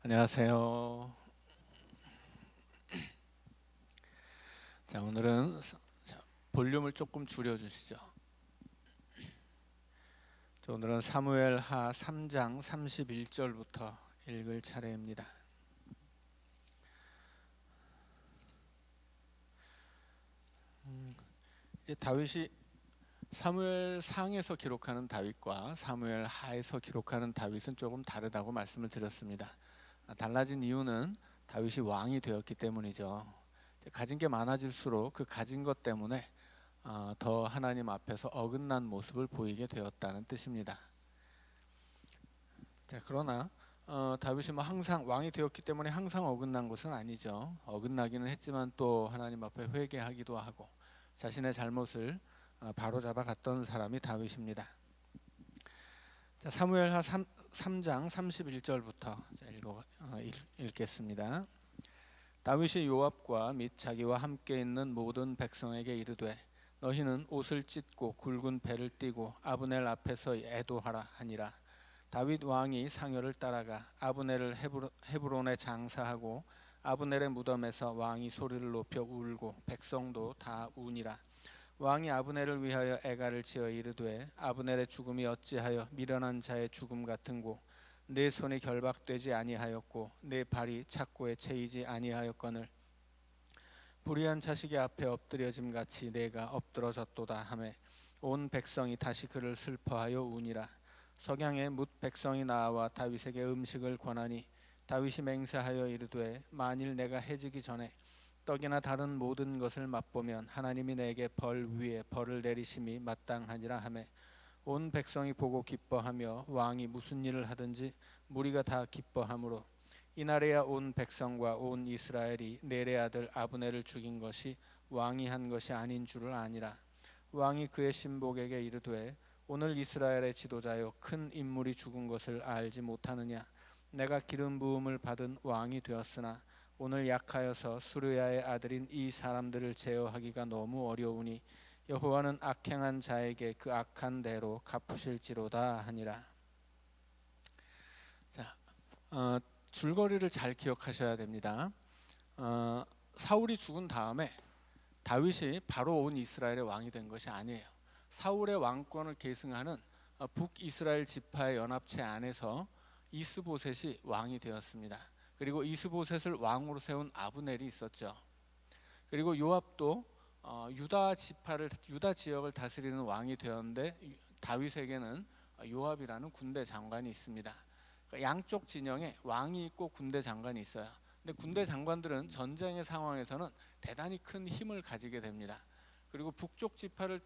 안녕하세요. 자, 오늘은 볼륨을 조금 줄여주시죠. 오늘은 사무엘하 3장 31절부터 읽을 차례입니다. 이제 다윗이 사무엘 상에서 기록하는 다윗과 사무엘 하에서 기록하는 다윗은 조금 다르다고 말씀을 드렸습니다. 달라진 이유는 다윗이 왕이 되었기 때문이죠. 가진 게 많아질수록 그 가진 것 때문에 더 하나님 앞에서 어긋난 모습을 보이게 되었다는 뜻입니다. 자, 그러나 다윗이 항상 왕이 되었기 때문에 항상 어긋난 것은 아니죠. 어긋나기는 했지만 또 하나님 앞에 회개하기도 하고 자신의 잘못을 바로잡아 갔던 사람이 다윗입니다. 자, 사무엘하 3장 31절부터 읽겠습니다. 다윗이 요압과 및 자기와 함께 있는 모든 백성에게 이르되 너희는 옷을 찢고 굵은 배를 띠고 아브넬 앞에서 애도하라 하니라. 다윗 왕이 상여를 따라가 아브넬을 헤브론에 장사하고 아브넬의 무덤에서 왕이 소리를 높여 울고 백성도 다 우니라. 왕이 아브넬을 위하여 애가를 지어 이르되 아브넬의 죽음이 어찌하여 미련한 자의 죽음 같은고 내 손이 결박되지 아니하였고 내 발이 착고에 채이지 아니하였거늘 불의한 자식의 앞에 엎드려짐 같이 내가 엎드러졌도다 하매 온 백성이 다시 그를 슬퍼하여 우니라. 석양에 뭇 백성이 나와 다윗에게 음식을 권하니 다윗이 맹세하여 이르되 만일 내가 해지기 전에 떡이나 다른 모든 것을 맛보면 하나님이 내게 벌 위에 벌을 내리심이 마땅하니라 하매 온 백성이 보고 기뻐하며 왕이 무슨 일을 하든지 무리가 다 기뻐하므로 이날에야 온 백성과 온 이스라엘이 넬의 아들 아브넬을 죽인 것이 왕이 한 것이 아닌 줄을 아니라. 왕이 그의 신복에게 이르되 오늘 이스라엘의 지도자여 큰 인물이 죽은 것을 알지 못하느냐. 내가 기름 부음을 받은 왕이 되었으나 오늘 약하여서 수르야의 아들인 이 사람들을 제어하기가 너무 어려우니 여호와는 악행한 자에게 그 악한 대로 갚으실지로다 하니라. 자, 줄거리를 잘 기억하셔야 됩니다. 사울이 죽은 다음에 다윗이 바로 온 이스라엘의 왕이 된 것이 아니에요. 사울의 왕권을 계승하는 북이스라엘 지파의 연합체 안에서 이스보셋이 왕이 되었습니다. 그리고 이스보셋을 왕으로 세운 아브넬이 있었죠. 그리고 요압도 유다 지역을 다스리는 왕이 되었는데 다윗에게는 요압이라는 군대 장관이 있습니다. 그러니까 양쪽 진영에 왕이 있고 군대 장관이 있어요. 근데 군대 장관들은 전쟁의 상황에서는 대단히 큰 힘을 가지게 됩니다. 그리고 북쪽 지파를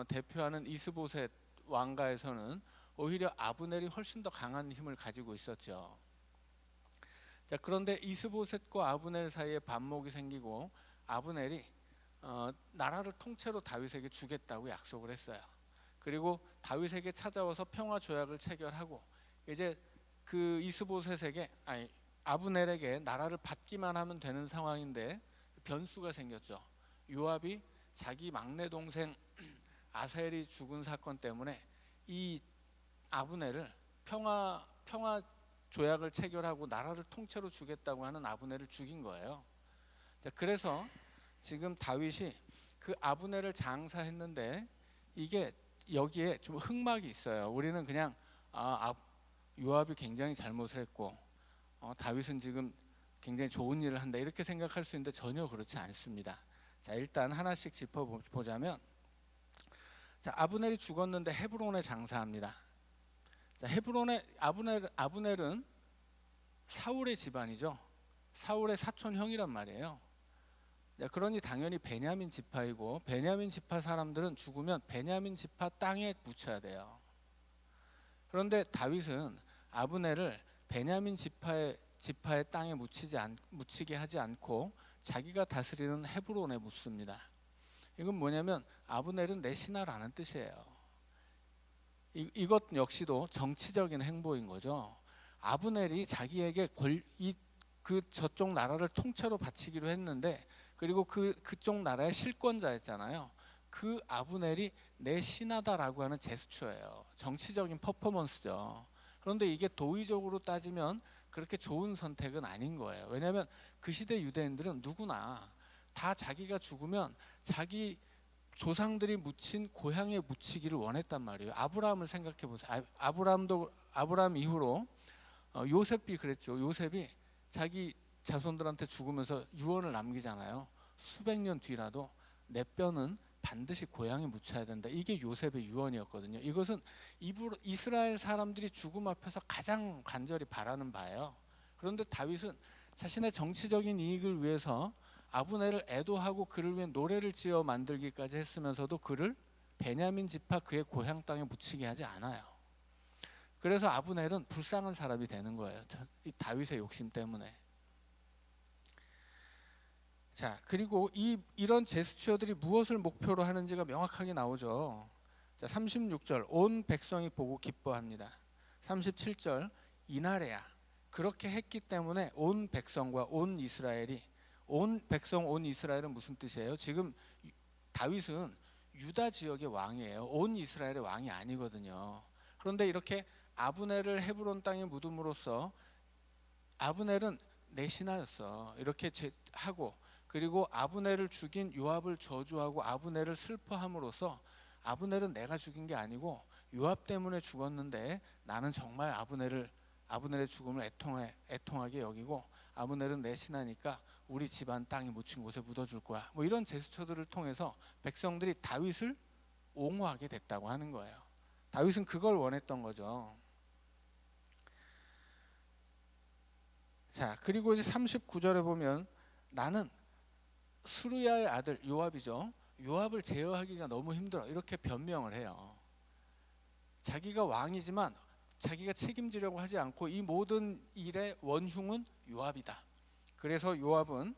대표하는 이스보셋 왕가에서는 오히려 아브넬이 훨씬 더 강한 힘을 가지고 있었죠. 자, 그런데 이스보셋과 아브넬 사이에 반목이 생기고 아브넬이 나라를 통째로 다윗에게 주겠다고 약속을 했어요. 그리고 다윗에게 찾아와서 평화 조약을 체결하고 이제 그 이스보셋에게 아브넬에게 나라를 받기만 하면 되는 상황인데 변수가 생겼죠. 요압이 자기 막내 동생 아사엘이 죽은 사건 때문에 이 아브넬을 평화 조약을 체결하고 나라를 통째로 주겠다고 하는 아브넬을 죽인 거예요. 자, 그래서 지금 다윗이 그 아브넬을 장사했는데 이게 여기에 좀 흑막이 있어요. 우리는 그냥 요압이 굉장히 잘못을 했고 다윗은 지금 굉장히 좋은 일을 한다 이렇게 생각할 수 있는데 전혀 그렇지 않습니다. 자, 일단 하나씩 짚어보자면, 자, 아브넬이 죽었는데 헤브론에 장사합니다. 자, 헤브론의 아브넬은 사울의 집안이죠. 사울의 사촌형이란 말이에요. 자, 그러니 당연히 베냐민 지파이고 베냐민 지파 사람들은 죽으면 베냐민 지파 땅에 묻혀야 돼요. 그런데 다윗은 아브넬을 베냐민 지파의 땅에 묻히게 하지 않고 자기가 다스리는 헤브론에 묻습니다. 이건 뭐냐면 아브넬은 내 신하라는 뜻이에요. 이것 역시도 정치적인 행보인 거죠. 아브넬이 자기에게 저쪽 나라를 통째로 바치기로 했는데, 그리고 그쪽 나라의 실권자였잖아요. 그 아브넬이 내 신하다라고 하는 제스처예요. 정치적인 퍼포먼스죠. 그런데 이게 도의적으로 따지면 그렇게 좋은 선택은 아닌 거예요. 왜냐하면 그 시대 유대인들은 누구나 다 자기가 죽으면 자기 조상들이 묻힌 고향에 묻히기를 원했단 말이에요. 아브라함을 생각해 보세요. 아브라함 이후로 요셉이 그랬죠. 요셉이 자기 자손들한테 죽으면서 유언을 남기잖아요. 수백 년 뒤라도 내 뼈는 반드시 고향에 묻혀야 된다. 이게 요셉의 유언이었거든요. 이것은 이스라엘 사람들이 죽음 앞에서 가장 간절히 바라는 바예요. 그런데 다윗은 자신의 정치적인 이익을 위해서 아브넬을 애도하고 그를 위해 노래를 지어 만들기까지 했으면서도 그를 베냐민 지파 그의 고향 땅에 묻히게 하지 않아요. 그래서 아브넬은 불쌍한 사람이 되는 거예요. 이 다윗의 욕심 때문에. 자, 그리고 이런 제스처들이 무엇을 목표로 하는지가 명확하게 나오죠. 자, 36절 온 백성이 보고 기뻐합니다. 37절 이날에야 그렇게 했기 때문에 온 백성과 온 이스라엘이, 온 백성 온 이스라엘은 무슨 뜻이에요? 지금 다윗은 유다 지역의 왕이에요. 온 이스라엘의 왕이 아니거든요. 그런데 이렇게 아브넬을 헤브론 땅에 묻음으로써 아브넬은 내 신하였어 이렇게 하고, 그리고 아브넬을 죽인 요압을 저주하고 아브넬을 슬퍼함으로써 아브넬은 내가 죽인 게 아니고 요압 때문에 죽었는데 나는 정말 아브넬의 죽음을 애통하게 여기고 아브넬은 내 신하니까 우리 집안 땅에 묻힌 곳에 묻어줄 거야. 뭐 이런 제스처들을 통해서 백성들이 다윗을 옹호하게 됐다고 하는 거예요. 다윗은 그걸 원했던 거죠. 자, 그리고 이제 39절에 보면 나는 스루야의 아들 요압이죠. 요압을 제어하기가 너무 힘들어 이렇게 변명을 해요. 자기가 왕이지만 자기가 책임지려고 하지 않고 이 모든 일의 원흉은 요압이다. 그래서 요압은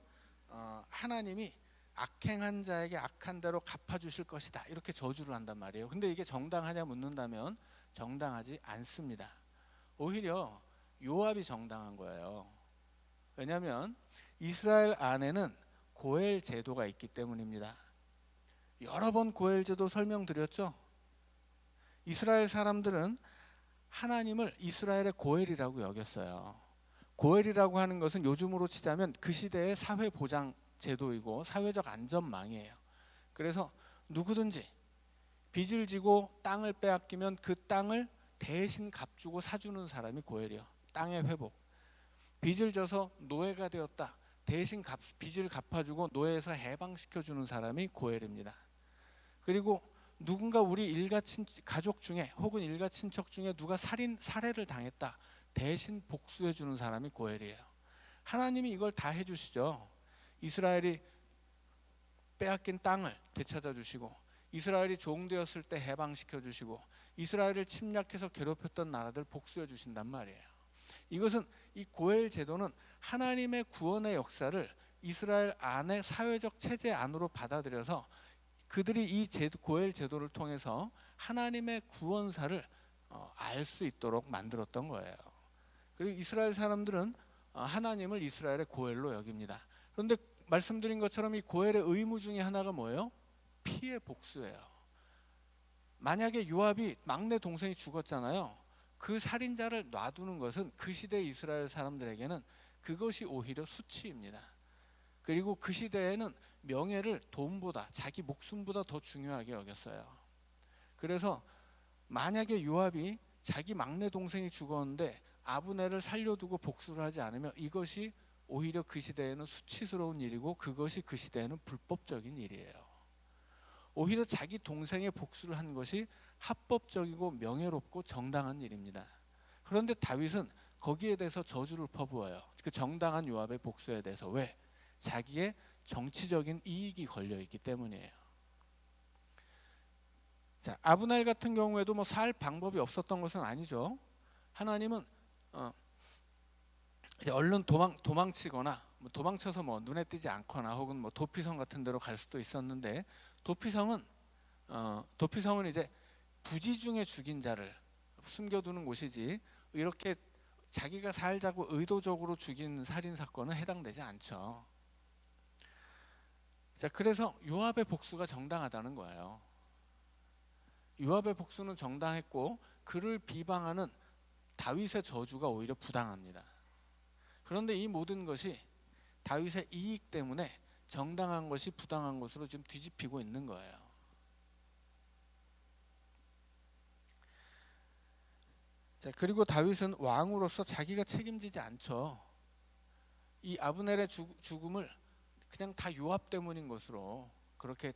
하나님이 악행한 자에게 악한 대로 갚아주실 것이다 이렇게 저주를 한단 말이에요. 근데 이게 정당하냐 묻는다면 정당하지 않습니다. 오히려 요압이 정당한 거예요. 왜냐하면 이스라엘 안에는 고엘 제도가 있기 때문입니다. 여러 번 고엘 제도 설명드렸죠. 이스라엘 사람들은 하나님을 이스라엘의 고엘이라고 여겼어요. 고엘이라고 하는 것은 요즘으로 치자면 그 시대의 사회 보장 제도이고 사회적 안전망이에요. 그래서 누구든지 빚을 지고 땅을 빼앗기면 그 땅을 대신 갚주고 사주는 사람이 고엘이요. 땅의 회복. 빚을 져서 노예가 되었다. 대신 빚을 갚아주고 노예에서 해방시켜주는 사람이 고엘입니다. 그리고 누군가 우리 가족 중에 혹은 일가 친척 중에 누가 살해를 당했다. 대신 복수해주는 사람이 고엘이에요. 하나님이 이걸 다 해주시죠. 이스라엘이 빼앗긴 땅을 되찾아 주시고 이스라엘이 종되었을 때 해방시켜 주시고 이스라엘을 침략해서 괴롭혔던 나라들 복수해 주신단 말이에요. 이것은 이 고엘 제도는 하나님의 구원의 역사를 이스라엘 안의 사회적 체제 안으로 받아들여서 그들이 이 고엘 제도를 통해서 하나님의 구원사를 알 수 있도록 만들었던 거예요. 그리고 이스라엘 사람들은 하나님을 이스라엘의 고엘로 여깁니다. 그런데 말씀드린 것처럼 이 고엘의 의무 중에 하나가 뭐예요? 피해 복수예요. 만약에 요압이 막내 동생이 죽었잖아요. 그 살인자를 놔두는 것은 그 시대 이스라엘 사람들에게는 그것이 오히려 수치입니다. 그리고 그 시대에는 명예를 돈보다 자기 목숨보다 더 중요하게 여겼어요. 그래서 만약에 요압이 자기 막내 동생이 죽었는데 아브넬을 살려두고 복수를 하지 않으면 이것이 오히려 그 시대에는 수치스러운 일이고 그것이 그 시대에는 불법적인 일이에요. 오히려 자기 동생의 복수를 한 것이 합법적이고 명예롭고 정당한 일입니다. 그런데 다윗은 거기에 대해서 저주를 퍼부어요. 그 정당한 요압의 복수에 대해서. 왜? 자기의 정치적인 이익이 걸려있기 때문이에요. 자, 아브넬 같은 경우에도 뭐 살 방법이 없었던 것은 아니죠. 하나님은 이제 얼른 도망치거나 도망쳐서 뭐 눈에 띄지 않거나 혹은 뭐 도피성 같은 데로 갈 수도 있었는데 도피성은 이제 부지 중에 죽인 자를 숨겨두는 곳이지 이렇게 자기가 살자고 의도적으로 죽인 살인 사건은 해당되지 않죠. 자, 그래서 요압의 복수가 정당하다는 거예요. 요압의 복수는 정당했고 그를 비방하는 다윗의 저주가 오히려 부당합니다. 그런데 이 모든 것이 다윗의 이익 때문에 정당한 것이 부당한 것으로 지금 뒤집히고 있는 거예요. 자, 그리고 다윗은 왕으로서 자기가 책임지지 않죠. 이 아브넬의 죽음을 그냥 다 요압 때문인 것으로 그렇게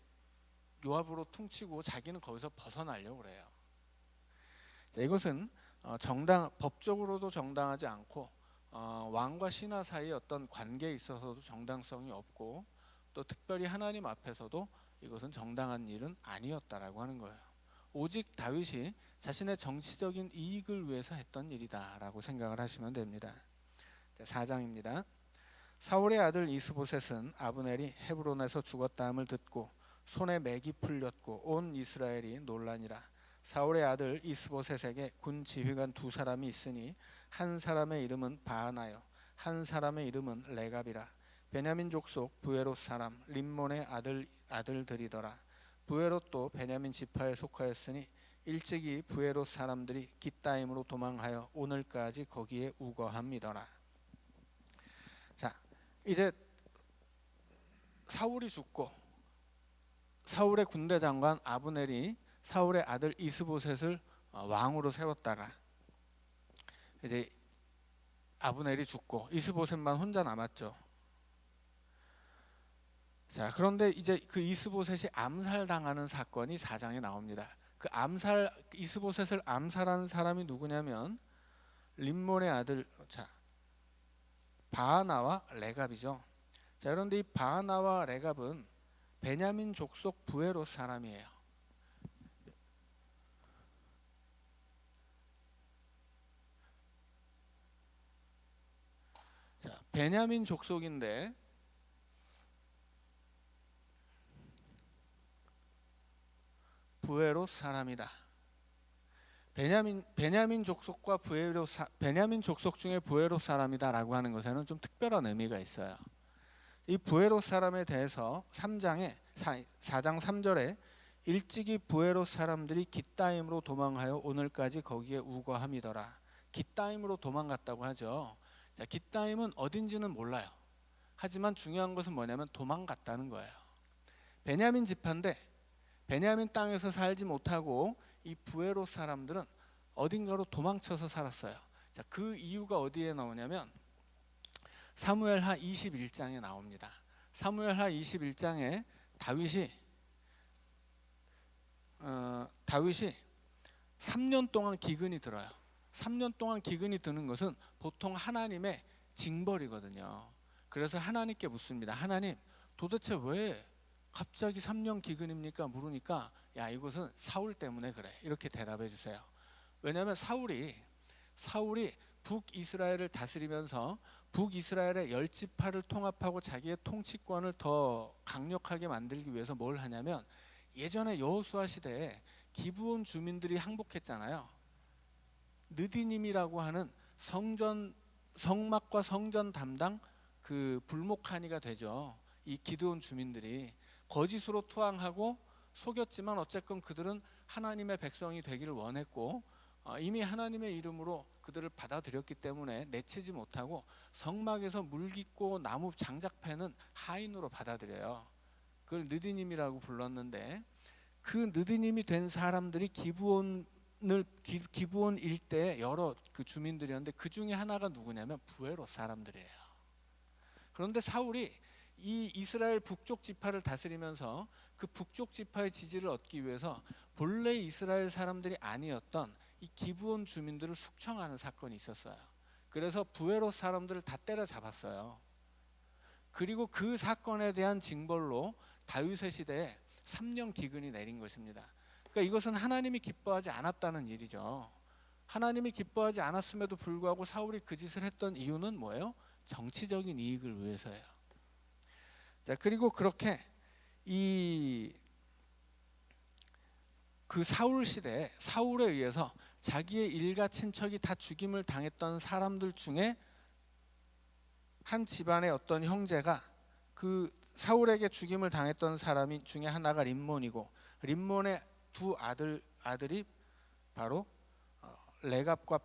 요압으로 퉁치고 자기는 거기서 벗어나려고 그래요. 자, 이것은 법적으로도 정당하지 않고 왕과 신하 사이의 어떤 관계에 있어서도 정당성이 없고 또 특별히 하나님 앞에서도 이것은 정당한 일은 아니었다라고 하는 거예요. 오직 다윗이 자신의 정치적인 이익을 위해서 했던 일이다라고 생각을 하시면 됩니다. 자, 4장입니다. 사울의 아들 이스보셋은 아브넬이 헤브론에서 죽었다함을 듣고 손에 맥이 풀렸고 온 이스라엘이 놀라니라. 사울의 아들 이스보셋에게 군 지휘관 두 사람이 있으니 한 사람의 이름은 바하나요 한 사람의 이름은 레갑이라. 베냐민 족속 부에롯 사람 림몬의 아들들이더라. 부에롯도 베냐민 지파에 속하였으니 일찍이 부에롯 사람들이 깃다임으로 도망하여 오늘까지 거기에 우거함이더라. 자, 이제 사울이 죽고 사울의 군대 장관 아브넬이 사울의 아들 이스보셋을 왕으로 세웠다가 이제 아브넬이 죽고 이스보셋만 혼자 남았죠. 자, 그런데 이제 그 이스보셋이 암살당하는 사건이 4장에 나옵니다. 그 이스보셋을 암살한 사람이 누구냐면 림몬의 아들 바하나와 레갑이죠. 자, 그런데 이 바하나와 레갑은 베냐민 족속 부에롯 사람이에요. 자, 베냐민 족속인데 부에롯 사람이다. 베냐민 족속과 베냐민 족속 중에 부에롯 사람이다라고 하는 것에는 좀 특별한 의미가 있어요. 이 부에롯 사람에 대해서 4장 3절에 일찍이 부에롯 사람들이 깃다임으로 도망하여 오늘까지 거기에 우거함이더라. 깃다임으로 도망갔다고 하죠. 자, 깃다임은 어딘지는 몰라요. 하지만 중요한 것은 뭐냐면 도망갔다는 거예요. 베냐민 지파인데 베냐민 땅에서 살지 못하고 이 부에롯 사람들은 어딘가로 도망쳐서 살았어요. 자, 그 이유가 어디에 나오냐면 사무엘하 21장에 나옵니다. 사무엘하 21장에 다윗이 3년 동안 기근이 들어요. 3년 동안 기근이 드는 것은 보통 하나님의 징벌이거든요. 그래서 하나님께 묻습니다. 하나님, 도대체 왜 갑자기 3년 기근입니까? 물으니까 야, 이것은 사울 때문에 그래. 이렇게 대답해 주세요. 왜냐하면 사울이 북이스라엘을 다스리면서 북이스라엘의 10지파를 통합하고 자기의 통치권을 더 강력하게 만들기 위해서 뭘 하냐면 예전에 여호수아 시대에 기브온 주민들이 항복했잖아요. 느디님이라고 하는 성막과 성전 담당 그 불목하니가 되죠. 이 기드온 주민들이 거짓으로 투항하고 속였지만 어쨌건 그들은 하나님의 백성이 되기를 원했고 이미 하나님의 이름으로 그들을 받아들였기 때문에 내치지 못하고 성막에서 물깃고 나무 장작 패는 하인으로 받아들여요. 그걸 느디님이라고 불렀는데 그 느디님이 된 사람들이 기브온 일대의 여러 그 주민들이었는데 그 중에 하나가 누구냐면 부에롯 사람들이에요. 그런데 사울이 이 이스라엘 북쪽 지파를 다스리면서 그 북쪽 지파의 지지를 얻기 위해서 본래 이스라엘 사람들이 아니었던 이 기브온 주민들을 숙청하는 사건이 있었어요. 그래서 부에롯 사람들을 다 때려잡았어요. 그리고 그 사건에 대한 징벌로 다윗의 시대에 3년 기근이 내린 것입니다. 그러니까 이것은 하나님이 기뻐하지 않았다는 일이죠. 하나님이 기뻐하지 않았음에도 불구하고 사울이 그 짓을 했던 이유는 뭐예요? 정치적인 이익을 위해서예요. 자, 그리고 그렇게 그 사울 시대에 사울에 의해서 자기의 일가 친척이 다 죽임을 당했던 사람들 중에 한 집안의 어떤 형제가 그 사울에게 죽임을 당했던 사람이 중에 하나가 림몬이고 림몬의 두 아들이 바로 레갑과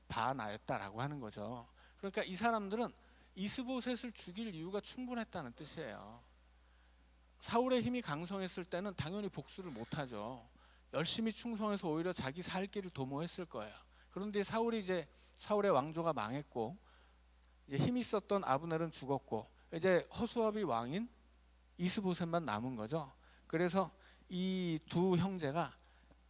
바하나였다라고 하는 거죠. 그러니까 이 사람들은 이스보셋을 죽일 이유가 충분했다는 뜻이에요. 사울의 힘이 강성했을 때는 당연히 복수를 못하죠. 열심히 충성해서 오히려 자기 살 길을 도모했을 거예요. 그런데 사울의 왕조가 망했고 이제 힘이 있었던 아브넬은 죽었고 이제 허수아비 왕인 이스보셋만 남은 거죠. 그래서 이 두 형제가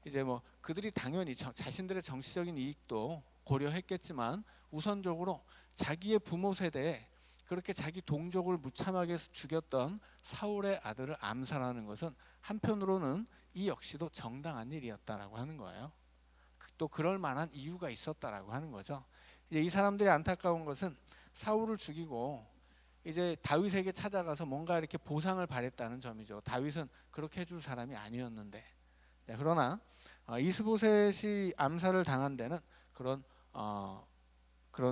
이제 뭐 그들이 당연히 자신들의 정치적인 이익도 고려했겠지만 우선적으로 자기의 부모 세대에 그렇게 자기 동족을 무참하게 죽였던 사울의 아들을 암살하는 것은 한편으로는 이 역시도 정당한 일이었다라고 하는 거예요. 또 그럴 만한 이유가 있었다라고 하는 거죠. 이제 이 사람들이 안타까운 것은 사울을 죽이고 이제 다윗에게 찾아가서 뭔가 이렇게 보상을 바랬다는 점이죠. 다윗은 그렇게 해줄 사람이 아니었는데. 그러나 이스보셋이 암살을 당한 데는 그런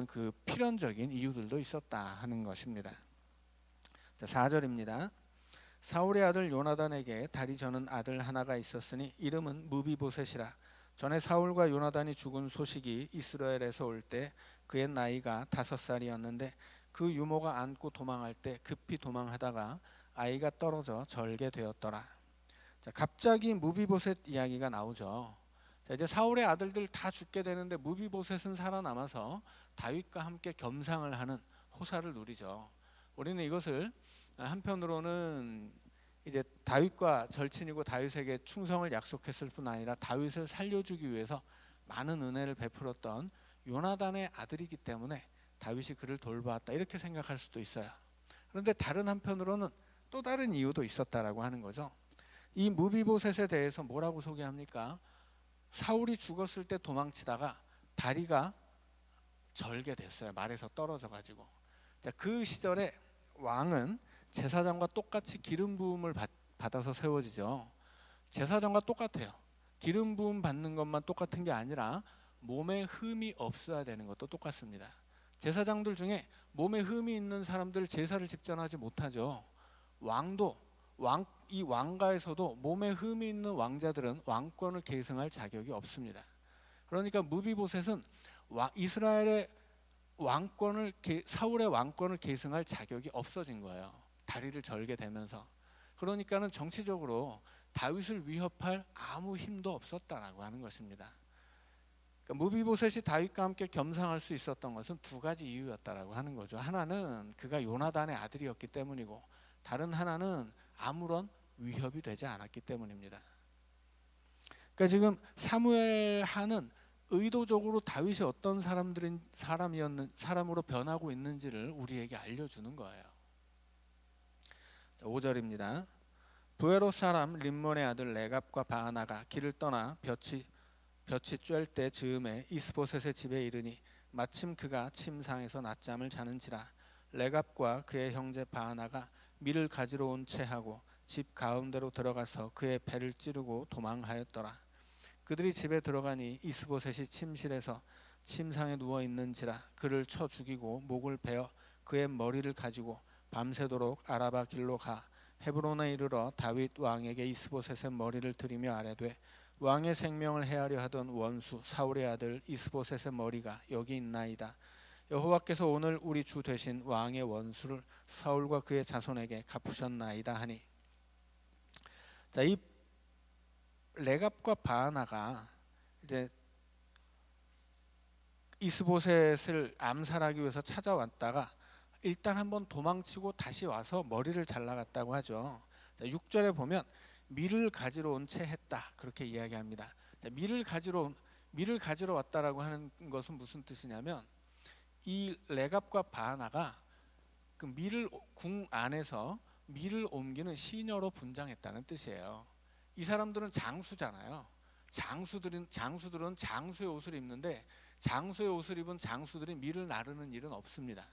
그 필연적인 이유들도 있었다 하는 것입니다. 4절입니다. 사울의 아들 요나단에게 다리 저는 아들 하나가 있었으니 이름은 무비보셋이라. 전에 사울과 요나단이 죽은 소식이 이스라엘에서 올 때 그의 나이가 5살이었는데 그 유모가 안고 도망할 때 급히 도망하다가 아이가 떨어져 절게 되었더라. 자, 갑자기 무비보셋 이야기가 나오죠. 자, 이제 사울의 아들들 다 죽게 되는데 무비보셋은 살아남아서 다윗과 함께 겸상을 하는 호사를 누리죠. 우리는 이것을 한편으로는 이제 다윗과 절친이고 다윗에게 충성을 약속했을 뿐 아니라 다윗을 살려주기 위해서 많은 은혜를 베풀었던 요나단의 아들이기 때문에 다윗이 그를 돌보았다 이렇게 생각할 수도 있어요. 그런데 다른 한편으로는 또 다른 이유도 있었다라고 하는 거죠. 이 무비보셋에 대해서 뭐라고 소개합니까? 사울이 죽었을 때 도망치다가 다리가 절게 됐어요. 말에서 떨어져 가지고. 그 시절에 왕은 제사장과 똑같이 기름 부음을 받아서 세워지죠. 제사장과 똑같아요. 기름 부음 받는 것만 똑같은 게 아니라 몸에 흠이 없어야 되는 것도 똑같습니다. 제사장들 중에 몸에 흠이 있는 사람들 제사를 집전하지 못하죠. 이 왕가에서도 몸에 흠이 있는 왕자들은 왕권을 계승할 자격이 없습니다. 그러니까 무비보셋은 이스라엘의 사울의 왕권을 계승할 자격이 없어진 거예요. 다리를 절게 되면서. 그러니까는 정치적으로 다윗을 위협할 아무 힘도 없었다라고 하는 것입니다. 그러니까 무비보셋이 다윗과 함께 겸상할 수 있었던 것은 두 가지 이유였다라고 하는 거죠. 하나는 그가 요나단의 아들이었기 때문이고 다른 하나는 아무런 위협이 되지 않았기 때문입니다. 그러니까 지금 사무엘 하는 의도적으로 다윗이 어떤 사람으로 변하고 있는지를 우리에게 알려주는 거예요. 5절입니다. 부에롯 사람 림몬의 아들 레갑과 바하나가 길을 떠나 볕이 쬐을 때 즈음에 이스보셋의 집에 이르니 마침 그가 침상에서 낮잠을 자는지라. 레갑과 그의 형제 바하나가 밀을 가지러 온 채하고 집 가운데로 들어가서 그의 배를 찌르고 도망하였더라. 그들이 집에 들어가니 이스보셋이 침실에서 침상에 누워 있는지라. 그를 쳐 죽이고 목을 베어 그의 머리를 가지고 밤새도록 아라바 길로 가 헤브론에 이르러 다윗 왕에게 이스보셋의 머리를 들이며 아뢰되 왕의 생명을 해하려 하던 원수 사울의 아들 이스보셋의 머리가 여기 있나이다. 여호와께서 오늘 우리 주 되신 왕의 원수를 사울과 그의 자손에게 갚으셨나이다 하니. 자, 이 레갑과 바하나가 이제 이스보셋을 암살하기 위해서 찾아왔다가 일단 한번 도망치고 다시 와서 머리를 잘라갔다고 하죠. 자, 6절에 보면 밀을 가지러 온 채 했다 그렇게 이야기합니다. 자, 밀을 가지러 왔다라고 하는 것은 무슨 뜻이냐면 이 레갑과 바하나가 그 궁 안에서 밀을 옮기는 시녀로 분장했다는 뜻이에요. 이 사람들은 장수잖아요. 장수들은 장수의 옷을 입는데 장수의 옷을 입은 장수들이 밀을 나르는 일은 없습니다.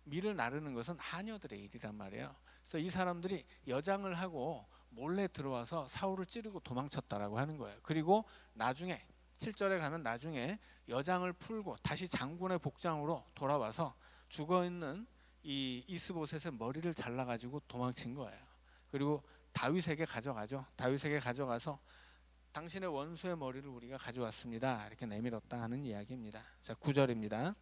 밀을 나르는 것은 하녀들의 일이란 말이에요. 그래서 이 사람들이 여장을 하고 몰래 들어와서 사울을 찌르고 도망쳤다라고 하는 거예요. 그리고 나중에 7절에 가면 나중에 여장을 풀고 다시 장군의 복장으로 돌아와서 죽어있는 이 이스보셋의 머리를 잘라가지고 도망친 거예요. 그리고 다윗에게 가져가죠. 다윗에게 가져가서 당신의 원수의 머리를 우리가 가져왔습니다 이렇게 내밀었다 하는 이야기입니다. 자, 9절입니다.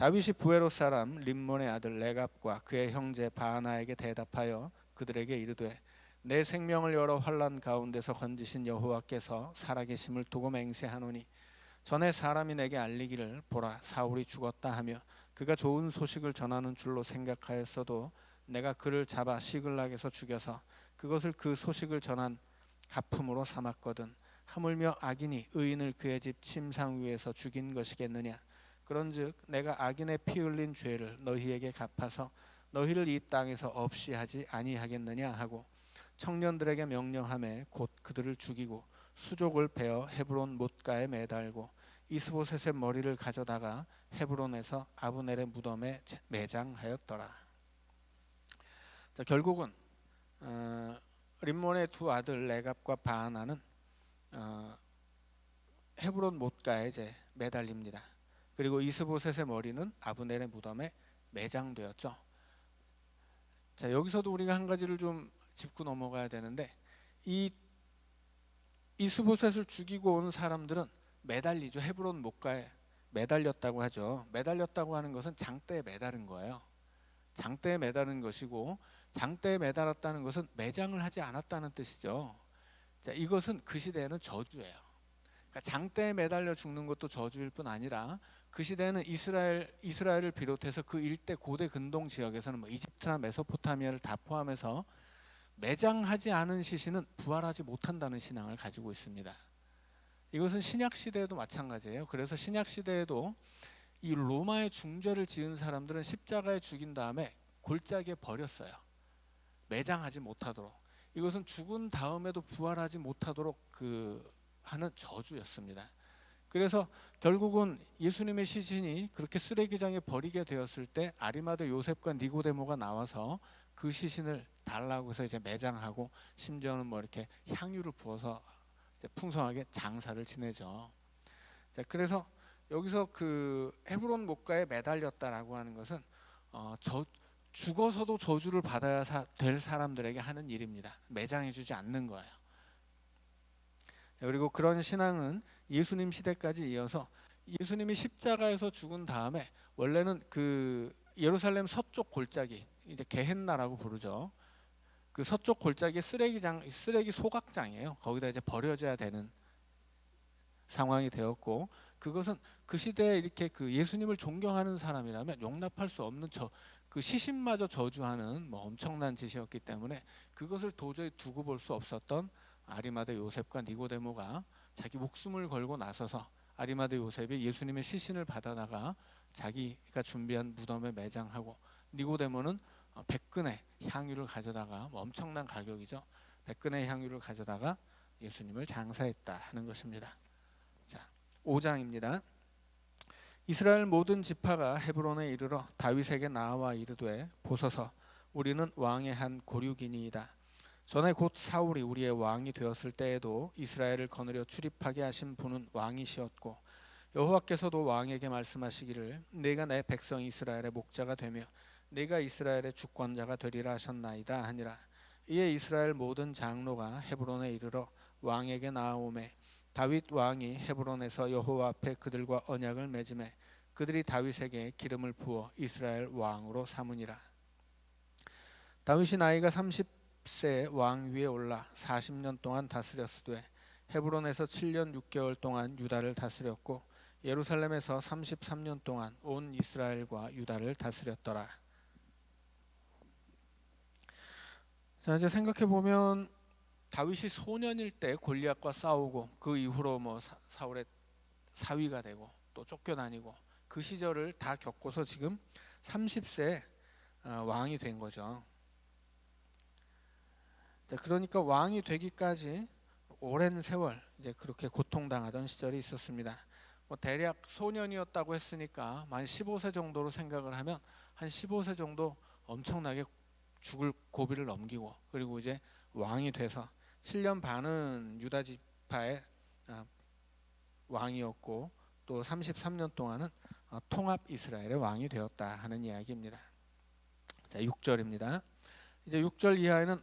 다윗이 부에롯 사람 림몬의 아들 레갑과 그의 형제 바하나에게 대답하여 그들에게 이르되 내 생명을 여러 환난 가운데서 건지신 여호와께서 살아계심을 두고 맹세하노니 전에 사람이 내게 알리기를 보라 사울이 죽었다 하며 그가 좋은 소식을 전하는 줄로 생각하였어도 내가 그를 잡아 시글락에서 죽여서 그것을 그 소식을 전한 가품으로 삼았거든. 하물며 악인이 의인을 그의 집 침상 위에서 죽인 것이겠느냐. 그런즉 내가 악인의 피 흘린 죄를 너희에게 갚아서 너희를 이 땅에서 없이 하지 아니하겠느냐 하고 청년들에게 명령하매 곧 그들을 죽이고 수족을 베어 헤브론 못가에 매달고 이스보셋의 머리를 가져다가 헤브론에서 아브넬의 무덤에 매장하였더라. 자, 결국은 림몬의 두 아들 레갑과 바하나는 헤브론 못가에 이제 매달립니다. 그리고 이스보셋의 머리는 아브넬의 무덤에 매장되었죠. 자, 여기서도 우리가 한 가지를 좀 짚고 넘어가야 되는데 이 이스보셋을 죽이고 온 사람들은 매달리죠. 헤브론 못가에 매달렸다고 하죠. 매달렸다고 하는 것은 장대에 매달은 거예요. 장대에 매달은 것이고 장대에 매달았다는 것은 매장을 하지 않았다는 뜻이죠. 자, 이것은 그 시대에는 저주예요. 그러니까 장대에 매달려 죽는 것도 저주일 뿐 아니라 그 시대에는 이스라엘을 비롯해서 그 일대 고대 근동 지역에서는 뭐 이집트나 메소포타미아를 다 포함해서 매장하지 않은 시신은 부활하지 못한다는 신앙을 가지고 있습니다. 이것은 신약 시대에도 마찬가지예요. 그래서 신약 시대에도 이 로마의 중죄를 지은 사람들은 십자가에 죽인 다음에 골짜기에 버렸어요. 매장하지 못하도록. 이것은 죽은 다음에도 부활하지 못하도록 하는 저주였습니다. 그래서 결국은 예수님의 시신이 그렇게 쓰레기장에 버리게 되었을 때 아리마대 요셉과 니고데모가 나와서 그 시신을 달라고 해서 이제 매장하고 심지어는 뭐 이렇게 향유를 부어서 이제 풍성하게 장사를 지내죠. 자, 그래서 여기서 그 헤브론 못가에 매달렸다라고 하는 것은 죽어서도 저주를 받아야 될 사람들에게 하는 일입니다. 매장해주지 않는 거예요. 그리고 그런 신앙은 예수님 시대까지 이어서 예수님이 십자가에서 죽은 다음에 원래는 그 예루살렘 서쪽 골짜기 이제 게헨나라고 부르죠. 그 서쪽 골짜기 쓰레기 소각장이에요. 거기다 이제 버려져야 되는 상황이 되었고 그것은 그 시대에 이렇게 그 예수님을 존경하는 사람이라면 용납할 수 없는 그 시신마저 저주하는 뭐 엄청난 짓이었기 때문에 그것을 도저히 두고 볼 수 없었던 아리마대 요셉과 니고데모가 자기 목숨을 걸고 나서서 아리마대 요셉이 예수님의 시신을 받아다가 자기가 준비한 무덤에 매장하고 니고데모는 100근의 향유를 가져다가 뭐 엄청난 가격이죠. 100근의 향유를 가져다가 예수님을 장사했다 하는 것입니다. 자, 5장입니다. 이스라엘 모든 지파가 헤브론에 이르러 다윗에게 나와 이르되 보소서 우리는 왕의 한 고륙이니이다. 전에 곧 사울이 우리의 왕이 되었을 때에도 이스라엘을 거느려 출입하게 하신 분은 왕이시었고 여호와께서도 왕에게 말씀하시기를 네가 내 백성 이스라엘의 목자가 되며 네가 이스라엘의 주권자가 되리라 하셨나이다 하니라. 이에 이스라엘 모든 장로가 헤브론에 이르러 왕에게 나아오매 다윗 왕이 헤브론에서 여호와 앞에 그들과 언약을 맺음에 그들이 다윗에게 기름을 부어 이스라엘 왕으로 삼으니라. 다윗이 나이가 30세 왕 위에 올라 40년 동안 다스렸으되 헤브론에서 7년 6개월 동안 유다를 다스렸고 예루살렘에서 33년 동안 온 이스라엘과 유다를 다스렸더라. 자, 이제 생각해 보면 다윗이 소년일 때 골리앗과 싸우고 그 이후로 뭐 사울의 사위가 되고 또 쫓겨다니고 그 시절을 다 겪고서 지금 30세 왕이 된 거죠. 그러니까 왕이 되기까지 오랜 세월 이제 그렇게 고통당하던 시절이 있었습니다. 뭐 대략 소년이었다고 했으니까 만 15세 정도로 생각을 하면 한 15세 정도 엄청나게 죽을 고비를 넘기고 그리고 이제 왕이 돼서 7년 반은 유다 지파의 왕이었고 또 33년 동안은 통합 이스라엘의 왕이 되었다 하는 이야기입니다. 자, 6절입니다. 이제 6절 이하에는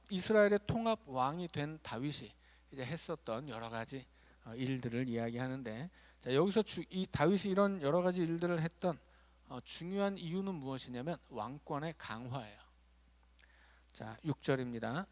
이스라엘의 통합 왕이 된 다윗이 이제 했었던 여러 가지 일들을 이야기하는데 자, 여기서 이 다윗이 이런 여러 가지 일들을 했던 중요한 이유는 무엇이냐면 왕권의 강화예요. 자, 6절입니다.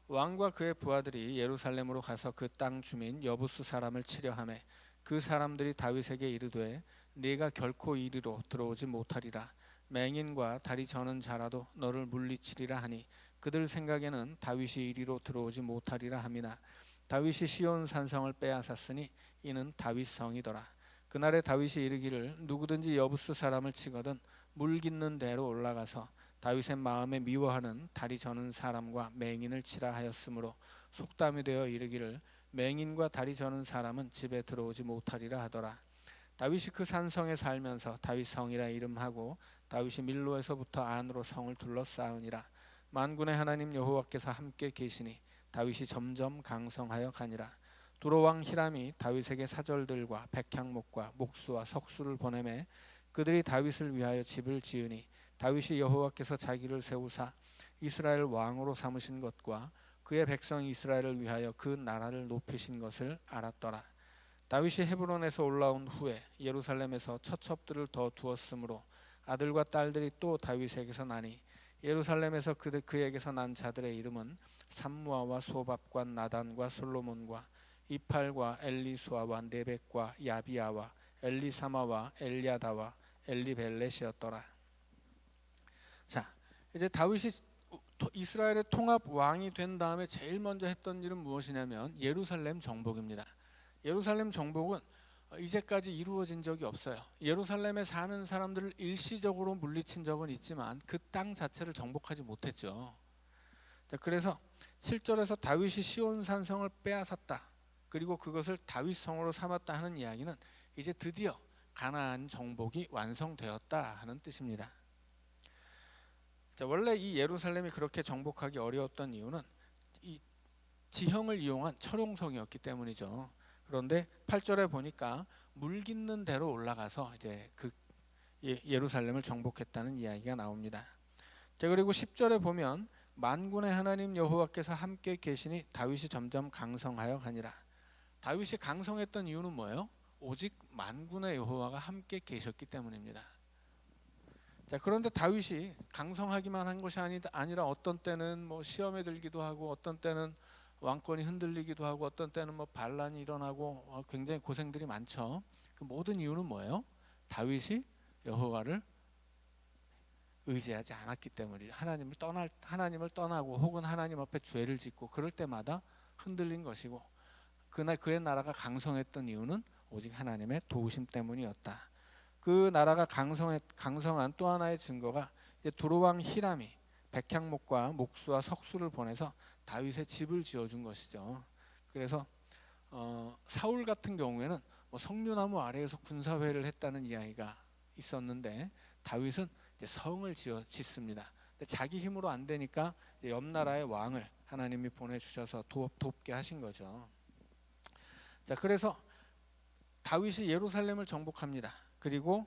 왕과 그의 부하들이 예루살렘으로 가서 그 땅 주민 여부스 사람을 치려 하매 그 사람들이 다윗에게 이르되 네가 결코 이리로 들어오지 못하리라. 맹인과 다리 저는 자라도 너를 물리치리라 하니 그들 생각에는 다윗이 이리로 들어오지 못하리라 함이나 다윗이 시온 산성을 빼앗았으니 이는 다윗 성이더라. 그날에 다윗이 이르기를 누구든지 여부스 사람을 치거든 물 깃는 데로 올라가서 다윗의 마음에 미워하는 다리 저는 사람과 맹인을 치라 하였으므로 속담이 되어 이르기를 맹인과 다리 저는 사람은 집에 들어오지 못하리라 하더라. 다윗이 그 산성에 살면서 다윗 성이라 이름하고 다윗이 밀로에서부터 안으로 성을 둘러싸으니라. 만군의 하나님 여호와께서 함께 계시니 다윗이 점점 강성하여 가니라. 두로 왕 히람이 다윗에게 사절들과 백향목과 목수와 석수를 보내매 그들이 다윗을 위하여 집을 지으니 다윗이 여호와께서 자기를 세우사 이스라엘 왕으로 삼으신 것과 그의 백성 이스라엘을 위하여 그 나라를 높이신 것을 알았더라. 다윗이 헤브론에서 올라온 후에 예루살렘에서 처첩들을 더 두었으므로 아들과 딸들이 또 다윗에게서 나니 예루살렘에서 그에게서 난 자들의 이름은 삼무아와 소밥과 나단과 솔로몬과 이팔과 엘리수아와 네벡과 야비아와 엘리사마와 엘리아다와 엘리벨렛이었더라. 자, 이제 다윗이 이스라엘의 통합 왕이 된 다음에 제일 먼저 했던 일은 무엇이냐면 예루살렘 정복입니다. 예루살렘 정복은 이제까지 이루어진 적이 없어요. 예루살렘에 사는 사람들을 일시적으로 물리친 적은 있지만 그 땅 자체를 정복하지 못했죠. 그래서 7절에서 다윗이 시온 산성을 빼앗았다. 그리고 그것을 다윗 성으로 삼았다 하는 이야기는 이제 드디어 가나안 정복이 완성되었다 하는 뜻입니다. 자, 원래 이 예루살렘이 그렇게 정복하기 어려웠던 이유는 이 지형을 이용한 철옹성이었기 때문이죠. 그런데 8절에 보니까 물 깃는 데로 올라가서 이제 그 예루살렘을 정복했다는 이야기가 나옵니다. 자, 그리고 10절에 보면 만군의 하나님 여호와께서 함께 계시니 다윗이 점점 강성하여 가니라. 다윗이 강성했던 이유는 뭐예요? 오직 만군의 여호와가 함께 계셨기 때문입니다. 자, 그런데 다윗이 강성하기만 한 것이 아니라 어떤 때는 뭐 시험에 들기도 하고 어떤 때는 왕권이 흔들리기도 하고 어떤 때는 뭐 반란이 일어나고 굉장히 고생들이 많죠. 그 모든 이유는 뭐예요? 다윗이 여호와를 의지하지 않았기 때문이죠. 하나님을 떠나고 혹은 하나님 앞에 죄를 짓고 그럴 때마다 흔들린 것이고 그의 나라가 강성했던 이유는 오직 하나님의 도우심 때문이었다. 그 나라가 강성한 또 하나의 증거가 두로 왕 히람이 백향목과 목수와 석수를 보내서 다윗의 집을 지어준 것이죠. 그래서 사울 같은 경우에는 뭐 석류나무 아래에서 군사회를 했다는 이야기가 있었는데 다윗은 이제 성을 짓습니다. 근데 자기 힘으로 안 되니까 옆 나라의 왕을 하나님이 보내주셔서 돕게 하신 거죠. 자, 그래서 다윗이 예루살렘을 정복합니다. 그리고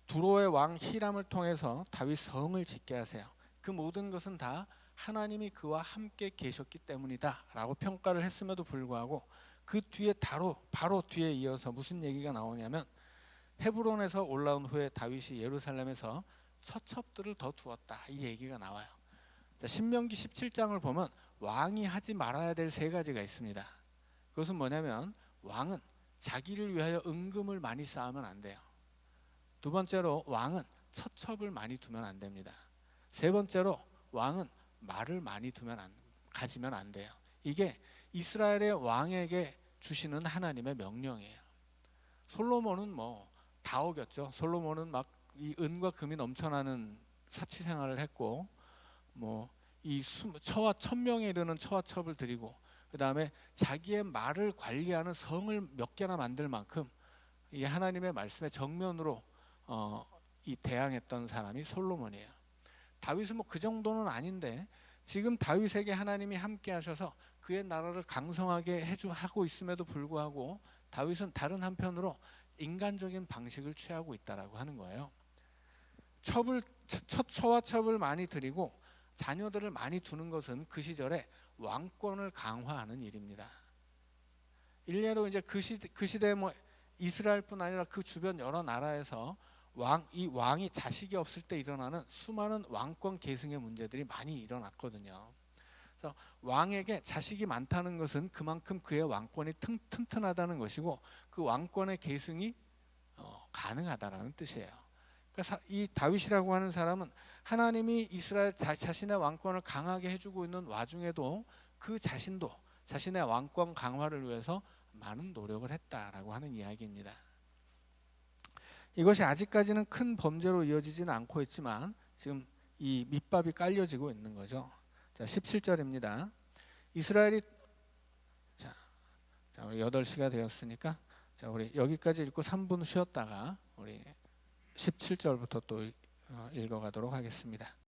두로의 왕 히람을 통해서 다윗 성을 짓게 하세요. 그 모든 것은 다 하나님이 그와 함께 계셨기 때문이다 라고 평가를 했음에도 불구하고 그 뒤에 바로 뒤에 이어서 무슨 얘기가 나오냐면 헤브론에서 올라온 후에 다윗이 예루살렘에서 처첩들을 더 두었다 이 얘기가 나와요. 자, 신명기 17장을 보면 왕이 하지 말아야 될 세 가지가 있습니다. 그것은 뭐냐면 왕은 자기를 위하여 은금을 많이 쌓으면 안 돼요. 두 번째로 왕은 처첩을 많이 두면 안 됩니다. 세 번째로 왕은 말을 많이 가지면 안 돼요. 이게 이스라엘의 왕에게 주시는 하나님의 명령이에요. 솔로몬은 뭐 다 어겼죠. 솔로몬은 막 이 은과 금이 넘쳐나는 사치 생활을 했고 뭐 이 처와 1000명에 이르는 처와 첩을 드리고 그 다음에 자기의 말을 관리하는 성을 몇 개나 만들 만큼 이 하나님의 말씀에 정면으로 이 대항했던 사람이 솔로몬이에요. 다윗은 뭐 그 정도는 아닌데 지금 다윗에게 하나님이 함께 하셔서 그의 나라를 강성하게 하고 있음에도 불구하고 다윗은 다른 한편으로 인간적인 방식을 취하고 있다라고 하는 거예요. 처와 첩을 많이 드리고 자녀들을 많이 두는 것은 그 시절에 왕권을 강화하는 일입니다. 일례로 이제 그 시대에 뭐 이스라엘뿐 아니라 그 주변 여러 나라에서 이 왕이 자식이 없을 때 일어나는 수많은 왕권 계승의 문제들이 많이 일어났거든요. 그래서 왕에게 자식이 많다는 것은 그만큼 그의 왕권이 튼튼하다는 것이고 그 왕권의 계승이 가능하다라는 뜻이에요. 그러니까 이 다윗이라고 하는 사람은 하나님이 이스라엘 자신의 왕권을 강하게 해주고 있는 와중에도 그 자신도 자신의 왕권 강화를 위해서 많은 노력을 했다라고 하는 이야기입니다. 이것이 아직까지는 큰 범죄로 이어지지는 않고 있지만 지금 이 밑밥이 깔려지고 있는 거죠. 자, 17절입니다. 이스라엘이 자, 우리 8시가 되었으니까 자, 우리 여기까지 읽고 3분 쉬었다가 우리 17절부터 또 읽어가도록 하겠습니다.